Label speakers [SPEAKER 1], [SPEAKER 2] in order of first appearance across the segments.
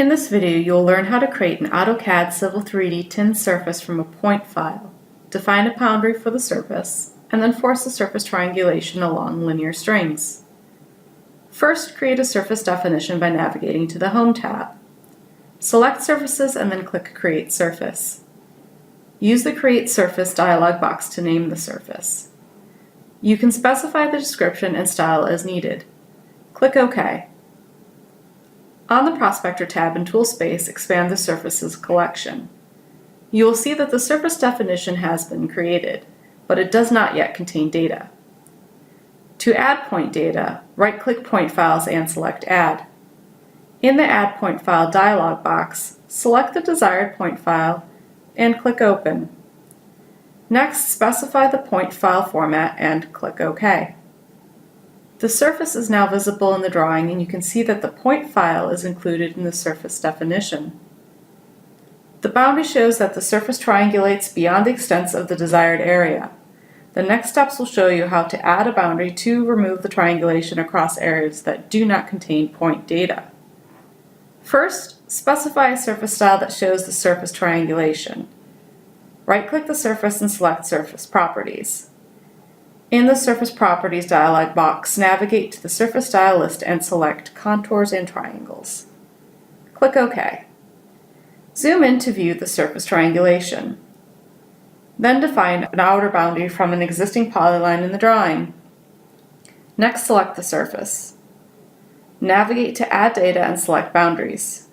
[SPEAKER 1] In this video, you'll learn how to create an AutoCAD Civil 3D tin surface from a point file, define a boundary for the surface, and then force the surface triangulation along linear strings. First, create a surface definition by navigating to the Home tab. Select Surfaces and then click Create Surface. Use the Create Surface dialog box to name the surface. You can specify the description and style as needed. Click OK. On the Prospector tab in Toolspace, expand the Surfaces collection. You will see that the surface definition has been created, but it does not yet contain data. To add point data, right-click Point Files and select Add. In the Add Point File dialog box, select the desired point file and click Open. Next, specify the point file format and click OK. The surface is now visible in the drawing, and you can see that the point file is included in the surface definition. The boundary shows that the surface triangulates beyond the extents of the desired area. The next steps will show you how to add a boundary to remove the triangulation across areas that do not contain point data. First, specify a surface style that shows the surface triangulation. Right-click the surface and select Surface Properties. In the Surface Properties dialog box, navigate to the Surface Style list and select Contours and Triangles. Click OK. Zoom in to view the surface triangulation. Then define an outer boundary from an existing polyline in the drawing. Next, select the surface. Navigate to Add Data and select Boundaries.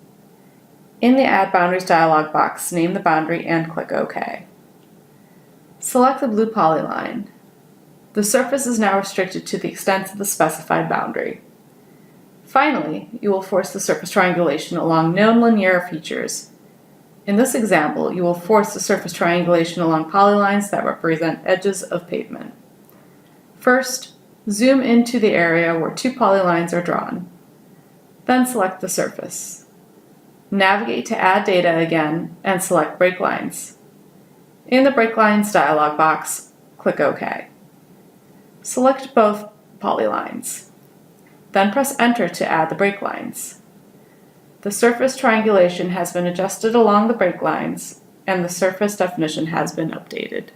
[SPEAKER 1] In the Add Boundaries dialog box, name the boundary and click OK. Select the blue polyline. The surface is now restricted to the extent of the specified boundary. Finally, you will force the surface triangulation along known linear features. In this example, you will force the surface triangulation along polylines that represent edges of pavement. First, zoom into the area where two polylines are drawn. Then select the surface. Navigate to Add Data again and select Break Lines. In the Break Lines dialog box, click OK. Select both polylines. Then press Enter to add the break lines. The surface triangulation has been adjusted along the break lines, and the surface definition has been updated.